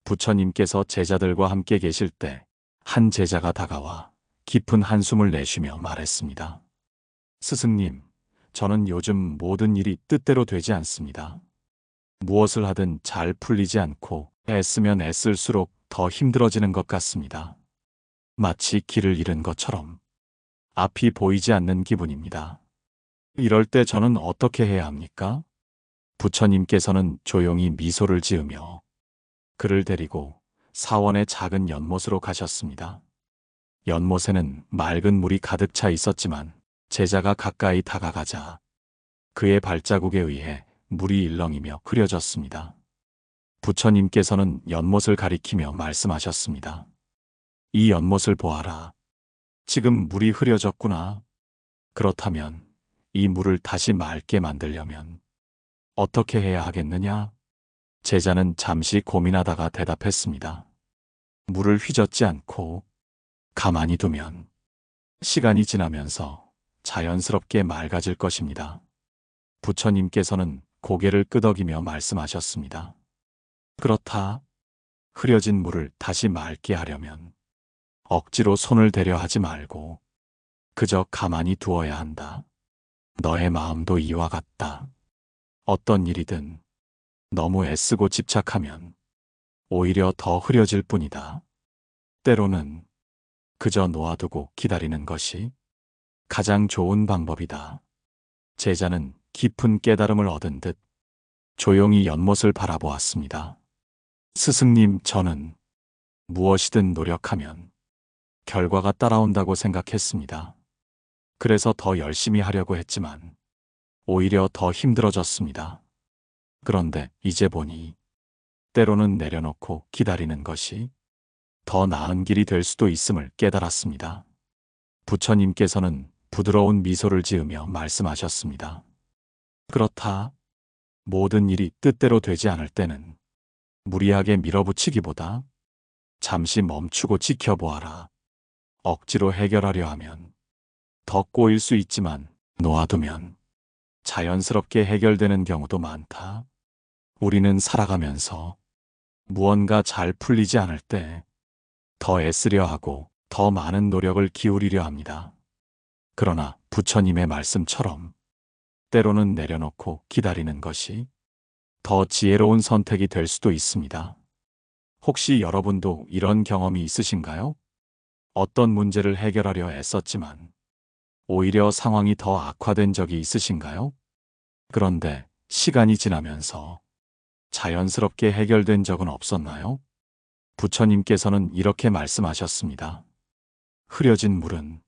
부처님께서 제자들과 함께 계실 때 한 제자가 다가와 깊은 한숨을 내쉬며 말했습니다. 스승님, 저는 요즘 모든 일이 뜻대로 되지 않습니다. 무엇을 하든 잘 풀리지 않고 애쓰면 애쓸수록 더 힘들어지는 것 같습니다. 마치 길을 잃은 것처럼 앞이 보이지 않는 기분입니다. 이럴 때 저는 어떻게 해야 합니까? 부처님께서는 조용히 미소를 지으며 그를 데리고 사원의 작은 연못으로 가셨습니다. 연못에는 맑은 물이 가득 차 있었지만 제자가 가까이 다가가자 그의 발자국에 의해 물이 일렁이며 흐려졌습니다. 부처님께서는 연못을 가리키며 말씀하셨습니다. 이 연못을 보아라. 지금 물이 흐려졌구나. 그렇다면 이 물을 다시 맑게 만들려면 어떻게 해야 하겠느냐? 제자는 잠시 고민하다가 대답했습니다. 물을 휘젓지 않고 가만히 두면 시간이 지나면서 자연스럽게 맑아질 것입니다. 부처님께서는 고개를 끄덕이며 말씀하셨습니다. 그렇다. 흐려진 물을 다시 맑게 하려면 억지로 손을 대려 하지 말고 그저 가만히 두어야 한다. 너의 마음도 이와 같다. 어떤 일이든 너무 애쓰고 집착하면 오히려 더 흐려질 뿐이다. 때로는 그저 놓아두고 기다리는 것이 가장 좋은 방법이다. 제자는 깊은 깨달음을 얻은 듯 조용히 연못을 바라보았습니다. 스승님, 저는 무엇이든 노력하면 결과가 따라온다고 생각했습니다. 그래서 더 열심히 하려고 했지만 오히려 더 힘들어졌습니다. 그런데 이제 보니 때로는 내려놓고 기다리는 것이 더 나은 길이 될 수도 있음을 깨달았습니다. 부처님께서는 부드러운 미소를 지으며 말씀하셨습니다. 그렇다. 모든 일이 뜻대로 되지 않을 때는 무리하게 밀어붙이기보다 잠시 멈추고 지켜보아라. 억지로 해결하려 하면 더 꼬일 수 있지만 놓아두면 자연스럽게 해결되는 경우도 많다. 우리는 살아가면서 무언가 잘 풀리지 않을 때 더 애쓰려 하고 더 많은 노력을 기울이려 합니다. 그러나 부처님의 말씀처럼 때로는 내려놓고 기다리는 것이 더 지혜로운 선택이 될 수도 있습니다. 혹시 여러분도 이런 경험이 있으신가요? 어떤 문제를 해결하려 애썼지만 오히려 상황이 더 악화된 적이 있으신가요? 그런데 시간이 지나면서 자연스럽게 해결된 적은 없었나요? 부처님께서는 이렇게 말씀하셨습니다. 흐려진 물은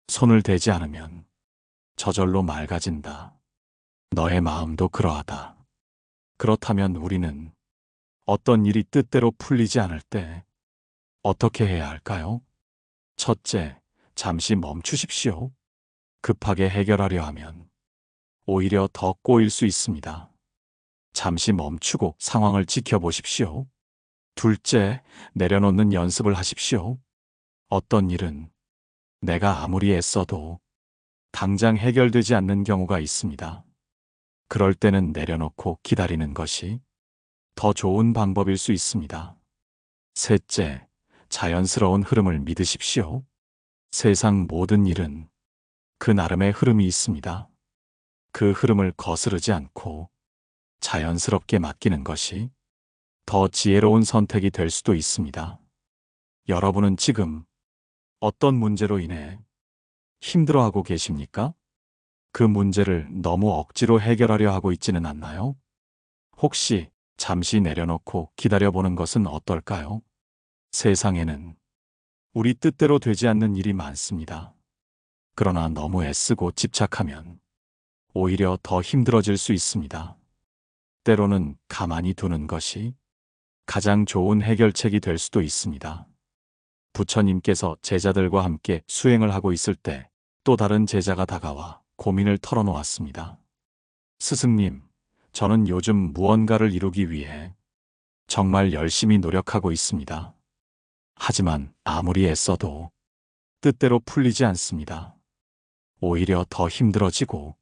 손을 대지 않으면 저절로 맑아진다. 너의 마음도 그러하다. 그렇다면 우리는 어떤 일이 뜻대로 풀리지 않을 때 어떻게 해야 할까요? 첫째, 잠시 멈추십시오. 급하게 해결하려 하면 오히려 더 꼬일 수 있습니다. 잠시 멈추고 상황을 지켜보십시오. 둘째, 내려놓는 연습을 하십시오. 어떤 일은 내가 아무리 애써도 당장 해결되지 않는 경우가 있습니다. 그럴 때는 내려놓고 기다리는 것이 더 좋은 방법일 수 있습니다. 셋째, 자연스러운 흐름을 믿으십시오. 세상 모든 일은 그 나름의 흐름이 있습니다. 그 흐름을 거스르지 않고 자연스럽게 맡기는 것이 더 지혜로운 선택이 될 수도 있습니다. 여러분은 지금 어떤 문제로 인해 힘들어하고 계십니까? 그 문제를 너무 억지로 해결하려 하고 있지는 않나요? 혹시 잠시 내려놓고 기다려보는 것은 어떨까요? 세상에는 우리 뜻대로 되지 않는 일이 많습니다. 그러나 너무 애쓰고 집착하면 오히려 더 힘들어질 수 있습니다. 때로는 가만히 두는 것이 가장 좋은 해결책이 될 수도 있습니다. 부처님께서 제자들과 함께 수행을 하고 있을 때 또 다른 제자가 다가와 고민을 털어놓았습니다. 스승님, 저는 요즘 무언가를 이루기 위해 정말 열심히 노력하고 있습니다. 하지만 아무리 애써도 뜻대로 풀리지 않습니다. 오히려 더 힘들어지고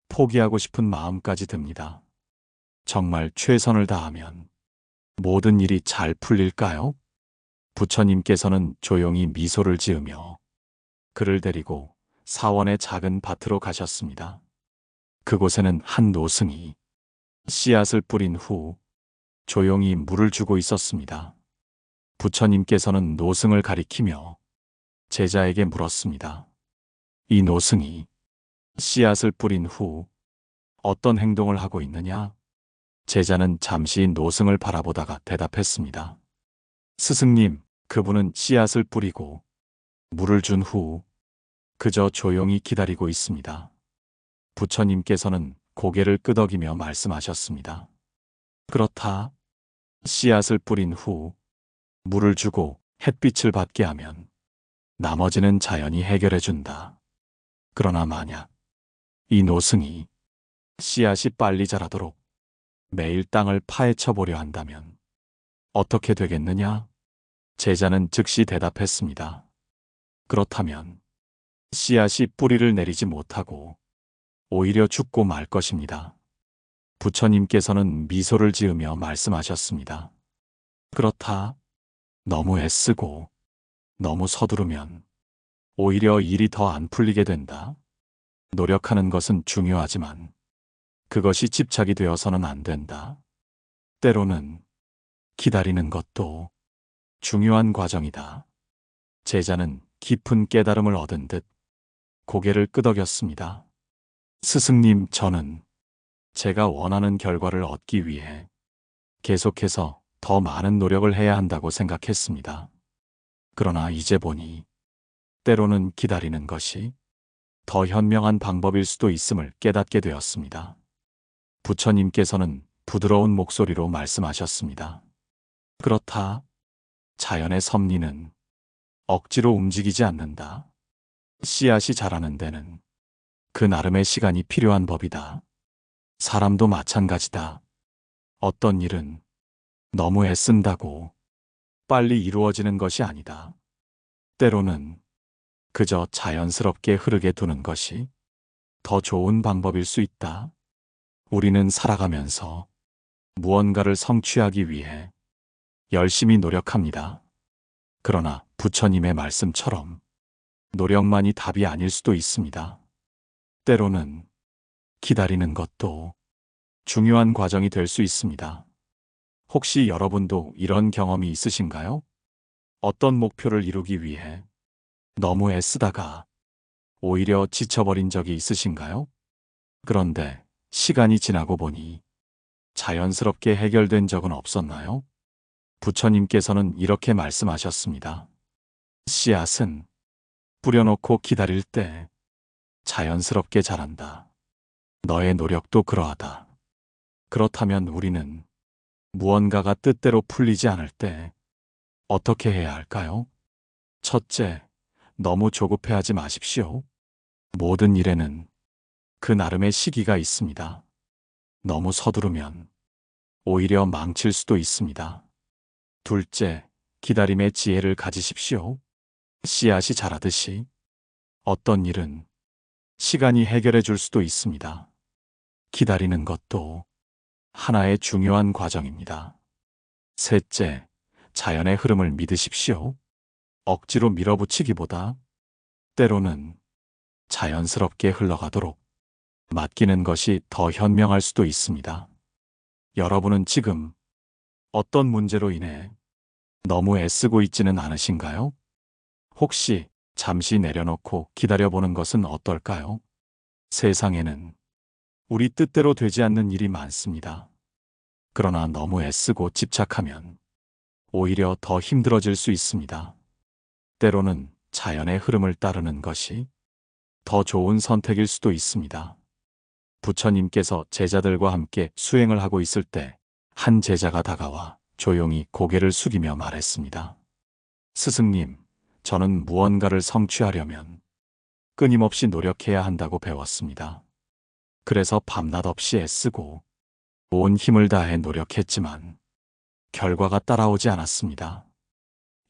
포기하고 싶은 마음까지 듭니다. 정말 최선을 다하면 모든 일이 잘 풀릴까요? 부처님께서는 조용히 미소를 지으며 그를 데리고 사원의 작은 밭으로 가셨습니다. 그곳에는 한 노승이 씨앗을 뿌린 후 조용히 물을 주고 있었습니다. 부처님께서는 노승을 가리키며 제자에게 물었습니다. 이 노승이 씨앗을 뿌린 후 어떤 행동을 하고 있느냐? 제자는 잠시 노승을 바라보다가 대답했습니다. 스승님, 그분은 씨앗을 뿌리고 물을 준 후 그저 조용히 기다리고 있습니다. 부처님께서는 고개를 끄덕이며 말씀하셨습니다. 그렇다. 씨앗을 뿌린 후 물을 주고 햇빛을 받게 하면 나머지는 자연이 해결해 준다. 그러나 만약 이 노승이 씨앗이 빨리 자라도록 매일 땅을 파헤쳐 보려 한다면 어떻게 되겠느냐? 제자는 즉시 대답했습니다. 그렇다면 씨앗이 뿌리를 내리지 못하고 오히려 죽고 말 것입니다. 부처님께서는 미소를 지으며 말씀하셨습니다. 그렇다. 너무 애쓰고 너무 서두르면 오히려 일이 더 안 풀리게 된다. 노력하는 것은 중요하지만 그것이 집착이 되어서는 안 된다. 때로는 기다리는 것도 중요한 과정이다. 제자는 깊은 깨달음을 얻은 듯 고개를 끄덕였습니다. 스승님, 저는 제가 원하는 결과를 얻기 위해 계속해서 더 많은 노력을 해야 한다고 생각했습니다. 그러나 이제 보니 때로는 기다리는 것이 더 현명한 방법일 수도 있음을 깨닫게 되었습니다. 부처님께서는 부드러운 목소리로 말씀하셨습니다. 그렇다. 자연의 섭리는 억지로 움직이지 않는다. 씨앗이 자라는 데는 그 나름의 시간이 필요한 법이다. 사람도 마찬가지다. 어떤 일은 너무 애쓴다고 빨리 이루어지는 것이 아니다. 때로는 그저 자연스럽게 흐르게 두는 것이 더 좋은 방법일 수 있다. 우리는 살아가면서 무언가를 성취하기 위해 열심히 노력합니다. 그러나 부처님의 말씀처럼 노력만이 답이 아닐 수도 있습니다. 때로는 기다리는 것도 중요한 과정이 될 수 있습니다. 혹시 여러분도 이런 경험이 있으신가요? 어떤 목표를 이루기 위해 너무 애쓰다가 오히려 지쳐버린 적이 있으신가요? 그런데 시간이 지나고 보니 자연스럽게 해결된 적은 없었나요? 부처님께서는 이렇게 말씀하셨습니다. 씨앗은 뿌려놓고 기다릴 때 자연스럽게 자란다. 너의 노력도 그러하다. 그렇다면 우리는 무언가가 뜻대로 풀리지 않을 때 어떻게 해야 할까요? 첫째, 너무 조급해하지 마십시오. 모든 일에는 그 나름의 시기가 있습니다. 너무 서두르면 오히려 망칠 수도 있습니다. 둘째, 기다림의 지혜를 가지십시오. 씨앗이 자라듯이 어떤 일은 시간이 해결해 줄 수도 있습니다. 기다리는 것도 하나의 중요한 과정입니다. 셋째, 자연의 흐름을 믿으십시오. 억지로 밀어붙이기보다 때로는 자연스럽게 흘러가도록 맡기는 것이 더 현명할 수도 있습니다. 여러분은 지금 어떤 문제로 인해 너무 애쓰고 있지는 않으신가요? 혹시 잠시 내려놓고 기다려보는 것은 어떨까요? 세상에는 우리 뜻대로 되지 않는 일이 많습니다. 그러나 너무 애쓰고 집착하면 오히려 더 힘들어질 수 있습니다. 때로는 자연의 흐름을 따르는 것이 더 좋은 선택일 수도 있습니다. 부처님께서 제자들과 함께 수행을 하고 있을 때 한 제자가 다가와 조용히 고개를 숙이며 말했습니다. 스승님, 저는 무언가를 성취하려면 끊임없이 노력해야 한다고 배웠습니다. 그래서 밤낮 없이 애쓰고 온 힘을 다해 노력했지만 결과가 따라오지 않았습니다.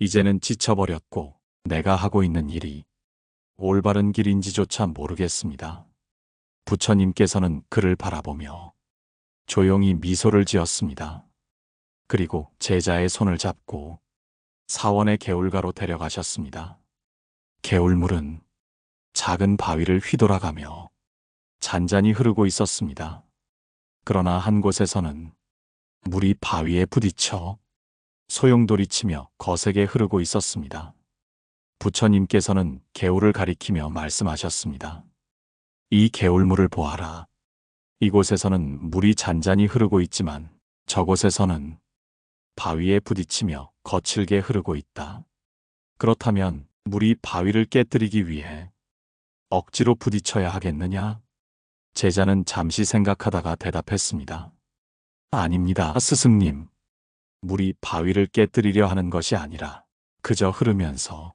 이제는 지쳐버렸고 내가 하고 있는 일이 올바른 길인지조차 모르겠습니다. 부처님께서는 그를 바라보며 조용히 미소를 지었습니다. 그리고 제자의 손을 잡고 사원의 개울가로 데려가셨습니다. 개울물은 작은 바위를 휘돌아가며 잔잔히 흐르고 있었습니다. 그러나 한 곳에서는 물이 바위에 부딪혀 소용돌이치며 거세게 흐르고 있었습니다. 부처님께서는 개울을 가리키며 말씀하셨습니다. 이 개울물을 보아라. 이곳에서는 물이 잔잔히 흐르고 있지만 저곳에서는 바위에 부딪히며 거칠게 흐르고 있다. 그렇다면 물이 바위를 깨뜨리기 위해 억지로 부딪혀야 하겠느냐? 제자는 잠시 생각하다가 대답했습니다. 아닙니다, 스승님. 물이 바위를 깨뜨리려 하는 것이 아니라 그저 흐르면서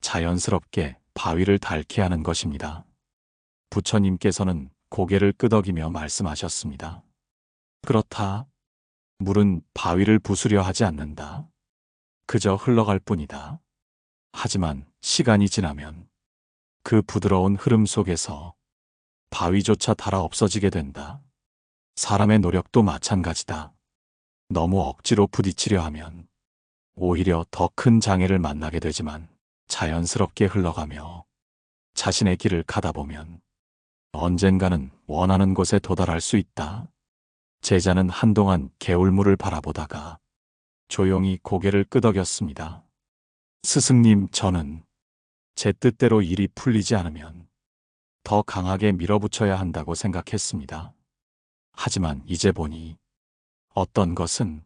자연스럽게 바위를 닳게 하는 것입니다. 부처님께서는 고개를 끄덕이며 말씀하셨습니다. 그렇다. 물은 바위를 부수려 하지 않는다. 그저 흘러갈 뿐이다. 하지만 시간이 지나면 그 부드러운 흐름 속에서 바위조차 닳아 없어지게 된다. 사람의 노력도 마찬가지다. 너무 억지로 부딪히려 하면 오히려 더 큰 장애를 만나게 되지만 자연스럽게 흘러가며 자신의 길을 가다 보면 언젠가는 원하는 곳에 도달할 수 있다. 제자는 한동안 개울물을 바라보다가 조용히 고개를 끄덕였습니다. 스승님, 저는 제 뜻대로 일이 풀리지 않으면 더 강하게 밀어붙여야 한다고 생각했습니다. 하지만 이제 보니 어떤 것은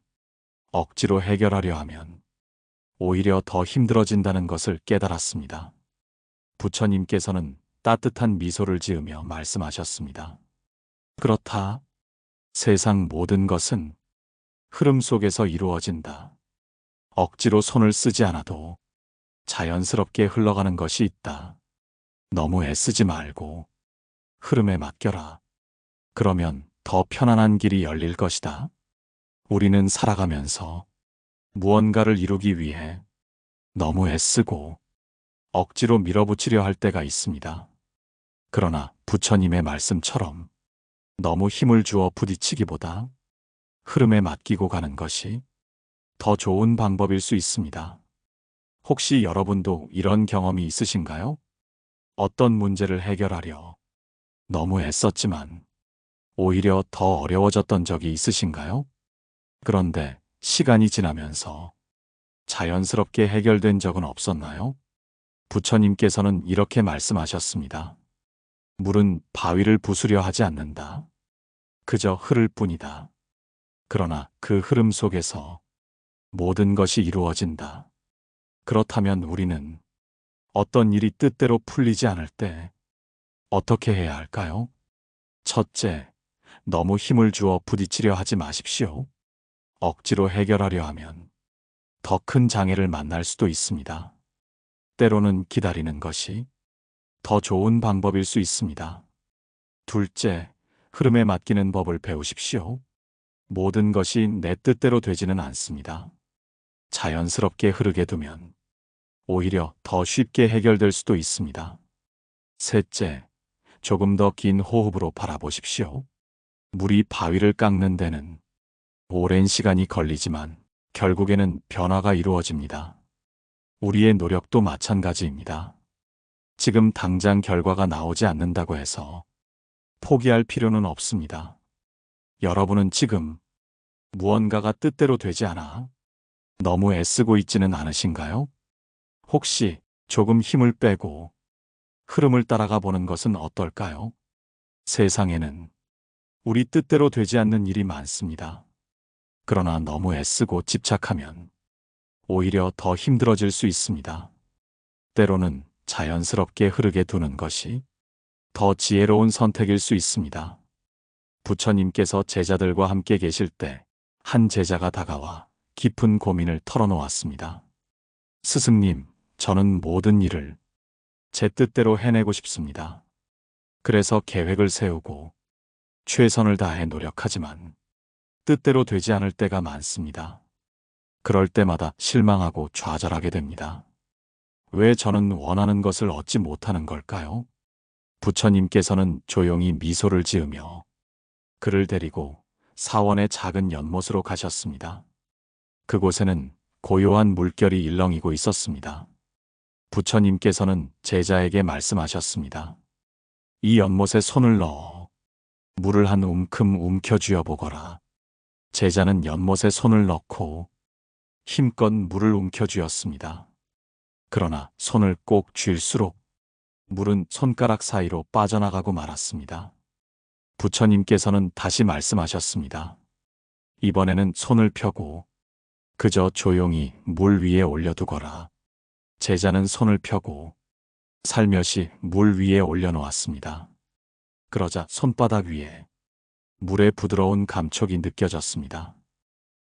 억지로 해결하려 하면 오히려 더 힘들어진다는 것을 깨달았습니다. 부처님께서는 따뜻한 미소를 지으며 말씀하셨습니다. 그렇다. 세상 모든 것은 흐름 속에서 이루어진다. 억지로 손을 쓰지 않아도 자연스럽게 흘러가는 것이 있다. 너무 애쓰지 말고 흐름에 맡겨라. 그러면 더 편안한 길이 열릴 것이다. 우리는 살아가면서 무언가를 이루기 위해 너무 애쓰고 억지로 밀어붙이려 할 때가 있습니다. 그러나 부처님의 말씀처럼 너무 힘을 주어 부딪히기보다 흐름에 맡기고 가는 것이 더 좋은 방법일 수 있습니다. 혹시 여러분도 이런 경험이 있으신가요? 어떤 문제를 해결하려 너무 애썼지만 오히려 더 어려워졌던 적이 있으신가요? 그런데 시간이 지나면서 자연스럽게 해결된 적은 없었나요? 부처님께서는 이렇게 말씀하셨습니다. 물은 바위를 부수려 하지 않는다. 그저 흐를 뿐이다. 그러나 그 흐름 속에서 모든 것이 이루어진다. 그렇다면 우리는 어떤 일이 뜻대로 풀리지 않을 때 어떻게 해야 할까요? 첫째, 너무 힘을 주어 부딪히려 하지 마십시오. 억지로 해결하려 하면 더 큰 장애를 만날 수도 있습니다. 때로는 기다리는 것이 더 좋은 방법일 수 있습니다. 둘째, 흐름에 맡기는 법을 배우십시오. 모든 것이 내 뜻대로 되지는 않습니다. 자연스럽게 흐르게 두면 오히려 더 쉽게 해결될 수도 있습니다. 셋째, 조금 더 긴 호흡으로 바라보십시오. 물이 바위를 깎는 데는 오랜 시간이 걸리지만 결국에는 변화가 이루어집니다. 우리의 노력도 마찬가지입니다. 지금 당장 결과가 나오지 않는다고 해서 포기할 필요는 없습니다. 여러분은 지금 무언가가 뜻대로 되지 않아 너무 애쓰고 있지는 않으신가요? 혹시 조금 힘을 빼고 흐름을 따라가 보는 것은 어떨까요? 세상에는 우리 뜻대로 되지 않는 일이 많습니다. 그러나 너무 애쓰고 집착하면 오히려 더 힘들어질 수 있습니다. 때로는 자연스럽게 흐르게 두는 것이 더 지혜로운 선택일 수 있습니다. 부처님께서 제자들과 함께 계실 때 한 제자가 다가와 깊은 고민을 털어놓았습니다. 스승님, 저는 모든 일을 제 뜻대로 해내고 싶습니다. 그래서 계획을 세우고 최선을 다해 노력하지만 뜻대로 되지 않을 때가 많습니다. 그럴 때마다 실망하고 좌절하게 됩니다. 왜 저는 원하는 것을 얻지 못하는 걸까요? 부처님께서는 조용히 미소를 지으며 그를 데리고 사원의 작은 연못으로 가셨습니다. 그곳에는 고요한 물결이 일렁이고 있었습니다. 부처님께서는 제자에게 말씀하셨습니다. 이 연못에 손을 넣어 물을 한 움큼 움켜쥐어 보거라. 제자는 연못에 손을 넣고 힘껏 물을 움켜쥐었습니다. 그러나 손을 꼭 쥘수록 물은 손가락 사이로 빠져나가고 말았습니다. 부처님께서는 다시 말씀하셨습니다. 이번에는 손을 펴고 그저 조용히 물 위에 올려두거라. 제자는 손을 펴고 살며시 물 위에 올려놓았습니다. 그러자 손바닥 위에 물의 부드러운 감촉이 느껴졌습니다.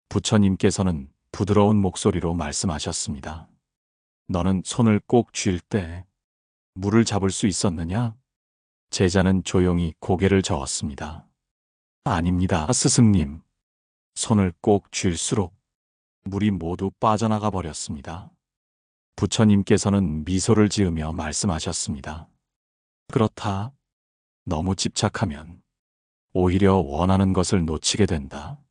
부처님께서는 부드러운 목소리로 말씀하셨습니다. 너는 손을 꼭 쥘 때 물을 잡을 수 있었느냐? 제자는 조용히 고개를 저었습니다. 아닙니다, 스승님. 손을 꼭 쥘수록 물이 모두 빠져나가 버렸습니다. 부처님께서는 미소를 지으며 말씀하셨습니다. 그렇다. 너무 집착하면 오히려 원하는 것을 놓치게 된다.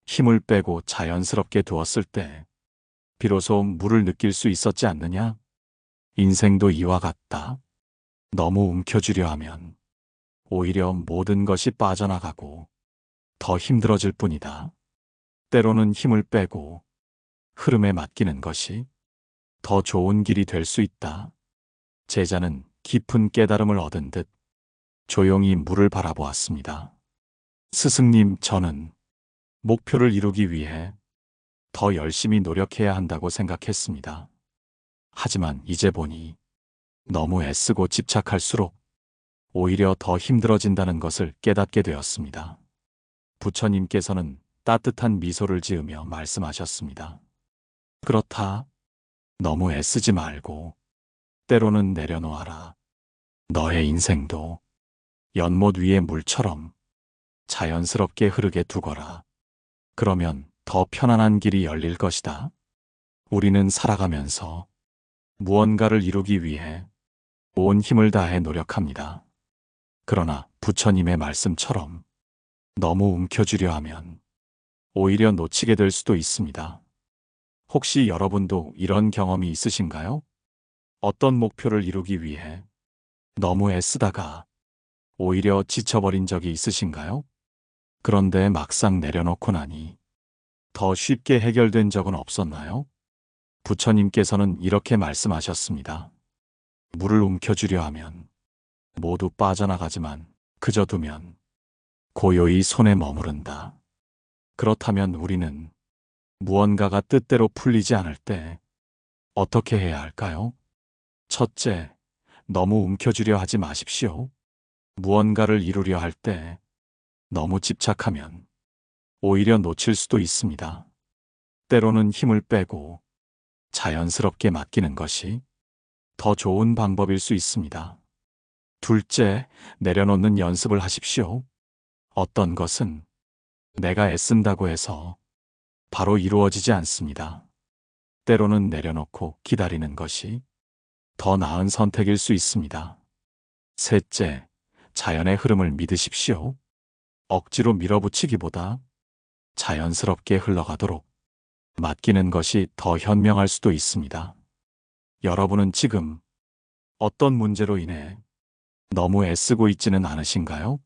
힘을 빼고 자연스럽게 두었을 때 비로소 물을 느낄 수 있었지 않느냐? 인생도 이와 같다. 너무 움켜쥐려 하면 오히려 모든 것이 빠져나가고 더 힘들어질 뿐이다. 때로는 힘을 빼고 흐름에 맡기는 것이 더 좋은 길이 될 수 있다. 제자는 깊은 깨달음을 얻은 듯 조용히 물을 바라보았습니다. 스승님, 저는 목표를 이루기 위해 더 열심히 노력해야 한다고 생각했습니다. 하지만 이제 보니 너무 애쓰고 집착할수록 오히려 더 힘들어진다는 것을 깨닫게 되었습니다. 부처님께서는 따뜻한 미소를 지으며 말씀하셨습니다. 그렇다. 너무 애쓰지 말고 때로는 내려놓아라. 너의 인생도 연못 위의 물처럼 자연스럽게 흐르게 두거라. 그러면 더 편안한 길이 열릴 것이다. 우리는 살아가면서 무언가를 이루기 위해 온 힘을 다해 노력합니다. 그러나 부처님의 말씀처럼 너무 움켜쥐려 하면 오히려 놓치게 될 수도 있습니다. 혹시 여러분도 이런 경험이 있으신가요? 어떤 목표를 이루기 위해 너무 애쓰다가 오히려 지쳐버린 적이 있으신가요? 그런데 막상 내려놓고 나니 더 쉽게 해결된 적은 없었나요? 부처님께서는 이렇게 말씀하셨습니다. 물을 움켜쥐려 하면 모두 빠져나가지만 그저 두면 고요히 손에 머무른다. 그렇다면 우리는 무언가가 뜻대로 풀리지 않을 때 어떻게 해야 할까요? 첫째, 너무 움켜쥐려 하지 마십시오. 무언가를 이루려 할 때 너무 집착하면 오히려 놓칠 수도 있습니다. 때로는 힘을 빼고 자연스럽게 맡기는 것이 더 좋은 방법일 수 있습니다. 둘째, 내려놓는 연습을 하십시오. 어떤 것은 내가 애쓴다고 해서 바로 이루어지지 않습니다. 때로는 내려놓고 기다리는 것이 더 나은 선택일 수 있습니다. 셋째, 자연의 흐름을 믿으십시오. 억지로 밀어붙이기보다 자연스럽게 흘러가도록 맡기는 것이 더 현명할 수도 있습니다. 여러분은 지금 어떤 문제로 인해 너무 애쓰고 있지는 않으신가요?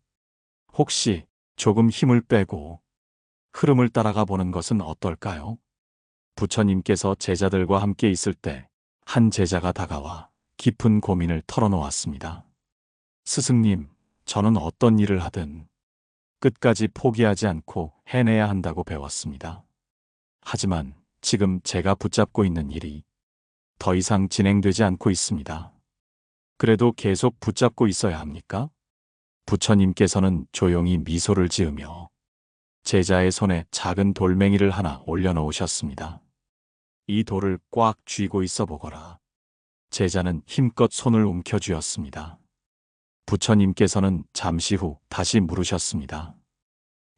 혹시 조금 힘을 빼고 흐름을 따라가 보는 것은 어떨까요? 부처님께서 제자들과 함께 있을 때 한 제자가 다가와 깊은 고민을 털어놓았습니다. 스승님, 저는 어떤 일을 하든 끝까지 포기하지 않고 해내야 한다고 배웠습니다. 하지만 지금 제가 붙잡고 있는 일이 더 이상 진행되지 않고 있습니다. 그래도 계속 붙잡고 있어야 합니까? 부처님께서는 조용히 미소를 지으며 제자의 손에 작은 돌멩이를 하나 올려놓으셨습니다. 이 돌을 꽉 쥐고 있어 보거라. 제자는 힘껏 손을 움켜쥐었습니다. 부처님께서는 잠시 후 다시 물으셨습니다.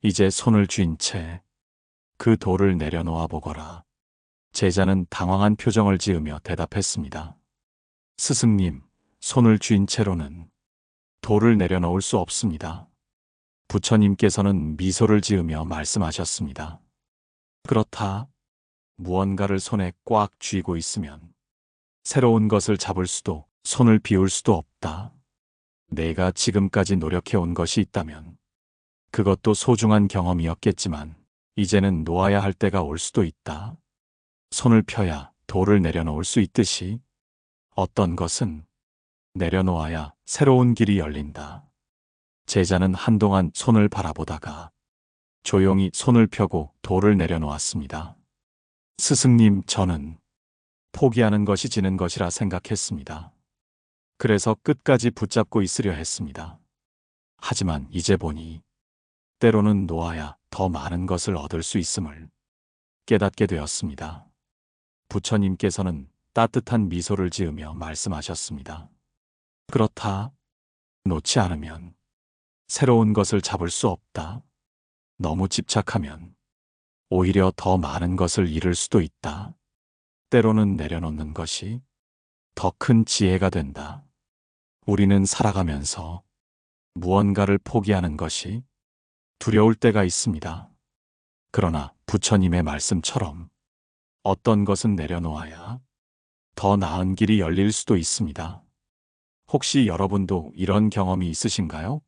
이제 손을 쥔 채 그 돌을 내려놓아 보거라. 제자는 당황한 표정을 지으며 대답했습니다. 스승님, 손을 쥔 채로는 돌을 내려놓을 수 없습니다. 부처님께서는 미소를 지으며 말씀하셨습니다. 그렇다. 무언가를 손에 꽉 쥐고 있으면 새로운 것을 잡을 수도 손을 비울 수도 없다. 내가 지금까지 노력해온 것이 있다면 그것도 소중한 경험이었겠지만 이제는 놓아야 할 때가 올 수도 있다. 손을 펴야 돌을 내려놓을 수 있듯이 어떤 것은 내려놓아야 새로운 길이 열린다. 제자는 한동안 손을 바라보다가 조용히 손을 펴고 돌을 내려놓았습니다. 스승님, 저는 포기하는 것이 지는 것이라 생각했습니다. 그래서 끝까지 붙잡고 있으려 했습니다. 하지만 이제 보니 때로는 놓아야 더 많은 것을 얻을 수 있음을 깨닫게 되었습니다. 부처님께서는 따뜻한 미소를 지으며 말씀하셨습니다. 그렇다. 놓지 않으면 새로운 것을 잡을 수 없다. 너무 집착하면 오히려 더 많은 것을 잃을 수도 있다. 때로는 내려놓는 것이 더 큰 지혜가 된다. 우리는 살아가면서 무언가를 포기하는 것이 두려울 때가 있습니다. 그러나 부처님의 말씀처럼 어떤 것은 내려놓아야 더 나은 길이 열릴 수도 있습니다. 혹시 여러분도 이런 경험이 있으신가요?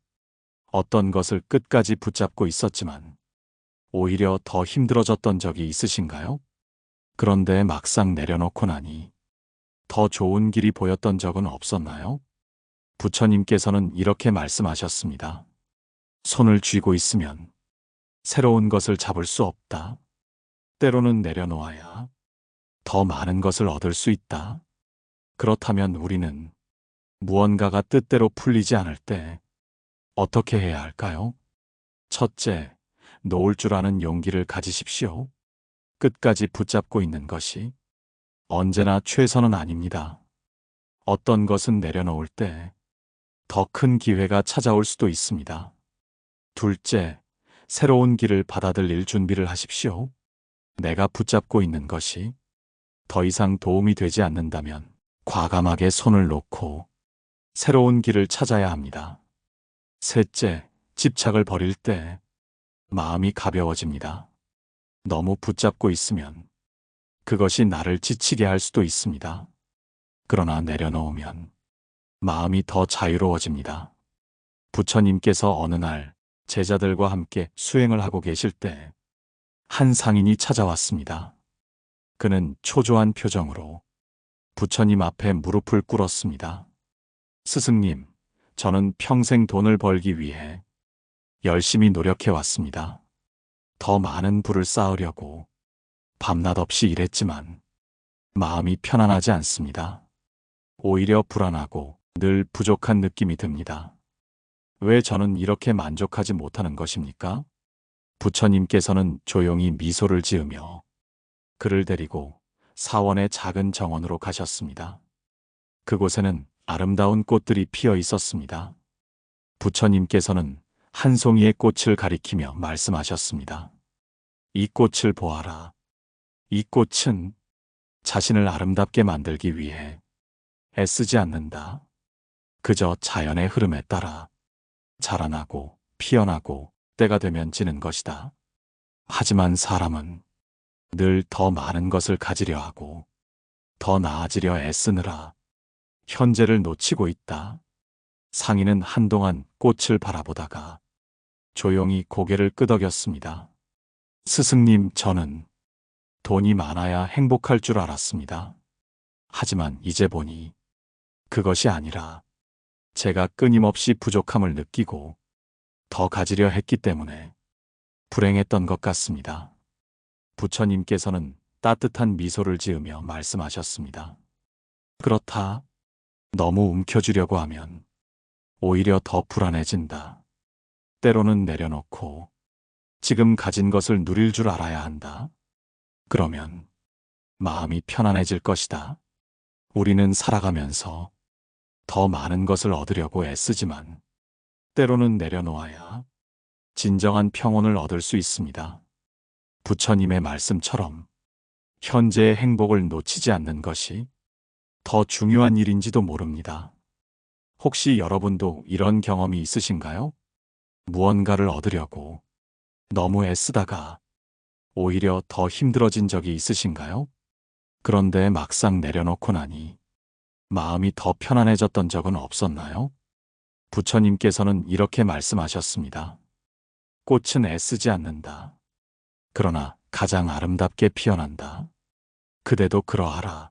어떤 것을 끝까지 붙잡고 있었지만 오히려 더 힘들어졌던 적이 있으신가요? 그런데 막상 내려놓고 나니 더 좋은 길이 보였던 적은 없었나요? 부처님께서는 이렇게 말씀하셨습니다. 손을 쥐고 있으면 새로운 것을 잡을 수 없다. 때로는 내려놓아야 더 많은 것을 얻을 수 있다. 그렇다면 우리는 무언가가 뜻대로 풀리지 않을 때 어떻게 해야 할까요? 첫째, 놓을 줄 아는 용기를 가지십시오. 끝까지 붙잡고 있는 것이 언제나 최선은 아닙니다. 어떤 것은 내려놓을 때 더 큰 기회가 찾아올 수도 있습니다. 둘째, 새로운 길을 받아들일 준비를 하십시오. 내가 붙잡고 있는 것이 더 이상 도움이 되지 않는다면 과감하게 손을 놓고 새로운 길을 찾아야 합니다. 셋째, 집착을 버릴 때 마음이 가벼워집니다. 너무 붙잡고 있으면 그것이 나를 지치게 할 수도 있습니다. 그러나 내려놓으면 마음이 더 자유로워집니다. 부처님께서 어느 날 제자들과 함께 수행을 하고 계실 때 한 상인이 찾아왔습니다. 그는 초조한 표정으로 부처님 앞에 무릎을 꿇었습니다. 스승님, 저는 평생 돈을 벌기 위해 열심히 노력해 왔습니다. 더 많은 부를 쌓으려고 밤낮 없이 일했지만 마음이 편안하지 않습니다. 오히려 불안하고 늘 부족한 느낌이 듭니다. 왜 저는 이렇게 만족하지 못하는 것입니까? 부처님께서는 조용히 미소를 지으며 그를 데리고 사원의 작은 정원으로 가셨습니다. 그곳에는 아름다운 꽃들이 피어 있었습니다. 부처님께서는 한 송이의 꽃을 가리키며 말씀하셨습니다. 이 꽃을 보아라. 이 꽃은 자신을 아름답게 만들기 위해 애쓰지 않는다. 그저 자연의 흐름에 따라 자라나고 피어나고 때가 되면 지는 것이다. 하지만 사람은 늘 더 많은 것을 가지려 하고 더 나아지려 애쓰느라 현재를 놓치고 있다. 상인은 한동안 꽃을 바라보다가 조용히 고개를 끄덕였습니다. 스승님, 저는 돈이 많아야 행복할 줄 알았습니다. 하지만 이제 보니 그것이 아니라 제가 끊임없이 부족함을 느끼고 더 가지려 했기 때문에 불행했던 것 같습니다. 부처님께서는 따뜻한 미소를 지으며 말씀하셨습니다. 그렇다. 너무 움켜쥐려고 하면 오히려 더 불안해진다. 때로는 내려놓고 지금 가진 것을 누릴 줄 알아야 한다. 그러면 마음이 편안해질 것이다. 우리는 살아가면서 더 많은 것을 얻으려고 애쓰지만 때로는 내려놓아야 진정한 평온을 얻을 수 있습니다. 부처님의 말씀처럼 현재의 행복을 놓치지 않는 것이 더 중요한 일인지도 모릅니다. 혹시 여러분도 이런 경험이 있으신가요? 무언가를 얻으려고 너무 애쓰다가 오히려 더 힘들어진 적이 있으신가요? 그런데 막상 내려놓고 나니 마음이 더 편안해졌던 적은 없었나요? 부처님께서는 이렇게 말씀하셨습니다. 꽃은 애쓰지 않는다. 그러나 가장 아름답게 피어난다. 그대도 그러하라.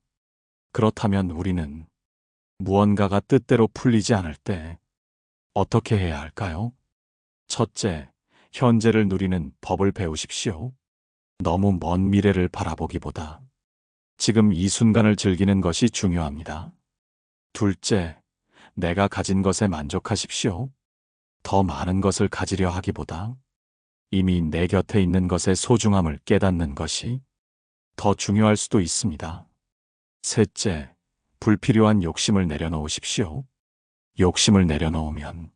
그렇다면 우리는 무언가가 뜻대로 풀리지 않을 때 어떻게 해야 할까요? 첫째, 현재를 누리는 법을 배우십시오. 너무 먼 미래를 바라보기보다 지금 이 순간을 즐기는 것이 중요합니다. 둘째, 내가 가진 것에 만족하십시오. 더 많은 것을 가지려 하기보다 이미 내 곁에 있는 것의 소중함을 깨닫는 것이 더 중요할 수도 있습니다. 셋째, 불필요한 욕심을 내려놓으십시오. 욕심을 내려놓으면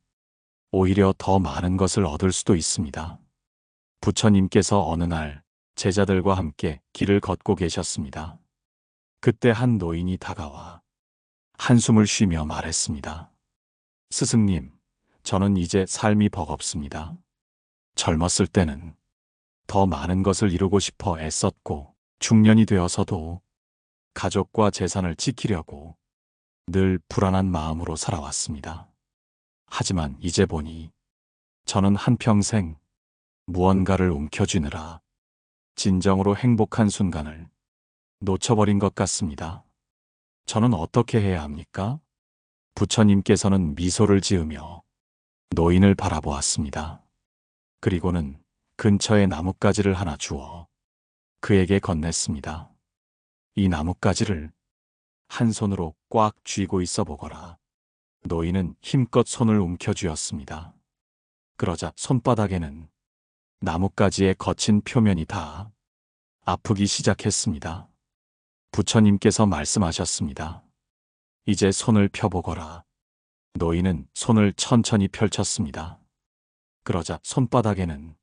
오히려 더 많은 것을 얻을 수도 있습니다. 부처님께서 어느 날 제자들과 함께 길을 걷고 계셨습니다. 그때 한 노인이 다가와 한숨을 쉬며 말했습니다. 스승님, 저는 이제 삶이 버겁습니다. 젊었을 때는 더 많은 것을 이루고 싶어 애썼고 중년이 되어서도 가족과 재산을 지키려고 늘 불안한 마음으로 살아왔습니다. 하지만 이제 보니 저는 한평생 무언가를 움켜쥐느라 진정으로 행복한 순간을 놓쳐버린 것 같습니다. 저는 어떻게 해야 합니까? 부처님께서는 미소를 지으며 노인을 바라보았습니다. 그리고는 근처에 나뭇가지를 하나 주어 그에게 건넸습니다. 이 나뭇가지를 한 손으로 꽉 쥐고 있어 보거라. 노인은 힘껏 손을 움켜쥐었습니다. 그러자 손바닥에는 나뭇가지의 거친 표면이 닿아 아프기 시작했습니다. 부처님께서 말씀하셨습니다. 이제 손을 펴보거라. 노인은 손을 천천히 펼쳤습니다. 그러자 손바닥에는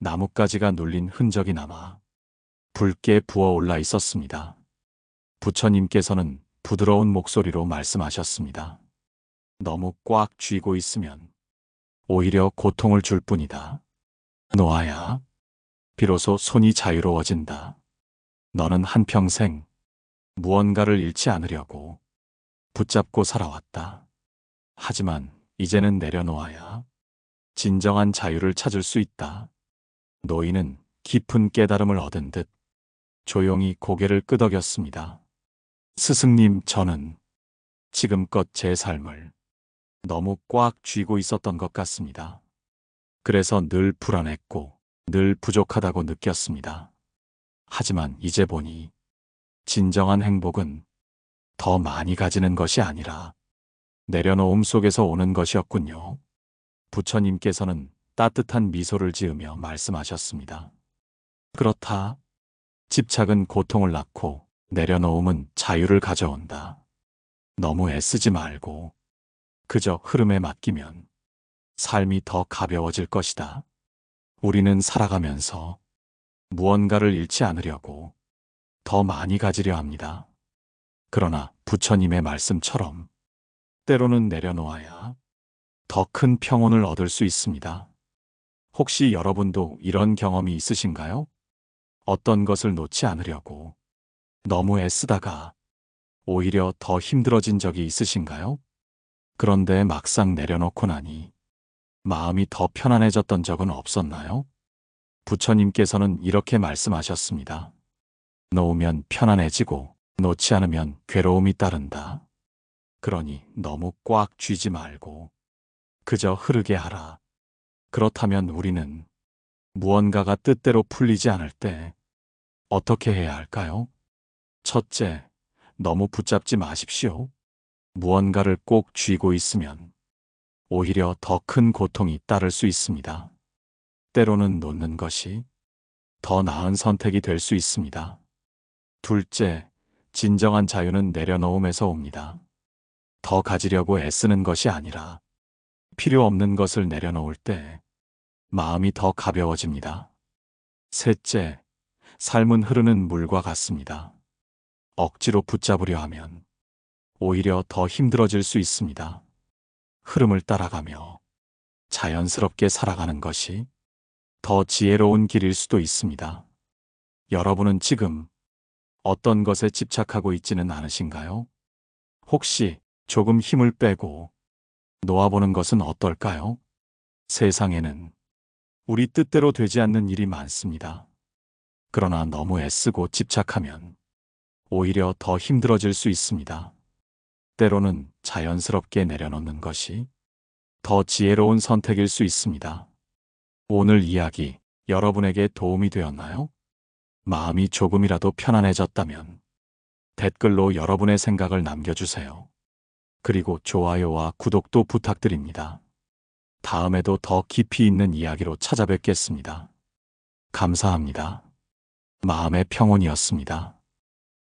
나뭇가지가 눌린 흔적이 남아 붉게 부어올라 있었습니다. 부처님께서는 부드러운 목소리로 말씀하셨습니다. 너무 꽉 쥐고 있으면 오히려 고통을 줄 뿐이다. 놓아야 비로소 손이 자유로워진다. 너는 한평생 무언가를 잃지 않으려고 붙잡고 살아왔다. 하지만 이제는 내려놓아야 진정한 자유를 찾을 수 있다. 노인은 깊은 깨달음을 얻은 듯 조용히 고개를 끄덕였습니다. 스승님, 저는 지금껏 제 삶을 너무 꽉 쥐고 있었던 것 같습니다. 그래서 늘 불안했고 늘 부족하다고 느꼈습니다. 하지만 이제 보니 진정한 행복은 더 많이 가지는 것이 아니라 내려놓음 속에서 오는 것이었군요. 부처님께서는 따뜻한 미소를 지으며 말씀하셨습니다. 그렇다. 집착은 고통을 낳고 내려놓음은 자유를 가져온다. 너무 애쓰지 말고 그저 흐름에 맡기면 삶이 더 가벼워질 것이다. 우리는 살아가면서 무언가를 잃지 않으려고 더 많이 가지려 합니다. 그러나 부처님의 말씀처럼 때로는 내려놓아야 더 큰 평온을 얻을 수 있습니다. 혹시 여러분도 이런 경험이 있으신가요? 어떤 것을 놓지 않으려고 너무 애쓰다가 오히려 더 힘들어진 적이 있으신가요? 그런데 막상 내려놓고 나니 마음이 더 편안해졌던 적은 없었나요? 부처님께서는 이렇게 말씀하셨습니다. 놓으면 편안해지고 놓지 않으면 괴로움이 따른다. 그러니 너무 꽉 쥐지 말고 그저 흐르게 하라. 그렇다면 우리는 무언가가 뜻대로 풀리지 않을 때 어떻게 해야 할까요? 첫째, 너무 붙잡지 마십시오. 무언가를 꼭 쥐고 있으면 오히려 더 큰 고통이 따를 수 있습니다. 때로는 놓는 것이 더 나은 선택이 될 수 있습니다. 둘째, 진정한 자유는 내려놓음에서 옵니다. 더 가지려고 애쓰는 것이 아니라 필요 없는 것을 내려놓을 때 마음이 더 가벼워집니다. 셋째, 삶은 흐르는 물과 같습니다. 억지로 붙잡으려 하면 오히려 더 힘들어질 수 있습니다. 흐름을 따라가며 자연스럽게 살아가는 것이 더 지혜로운 길일 수도 있습니다. 여러분은 지금 어떤 것에 집착하고 있지는 않으신가요? 혹시 조금 힘을 빼고 놓아보는 것은 어떨까요? 세상에는 우리 뜻대로 되지 않는 일이 많습니다. 그러나 너무 애쓰고 집착하면 오히려 더 힘들어질 수 있습니다. 때로는 자연스럽게 내려놓는 것이 더 지혜로운 선택일 수 있습니다. 오늘 이야기 여러분에게 도움이 되었나요? 마음이 조금이라도 편안해졌다면 댓글로 여러분의 생각을 남겨주세요. 그리고 좋아요와 구독도 부탁드립니다. 다음에도 더 깊이 있는 이야기로 찾아뵙겠습니다. 감사합니다. 마음의 평온이었습니다.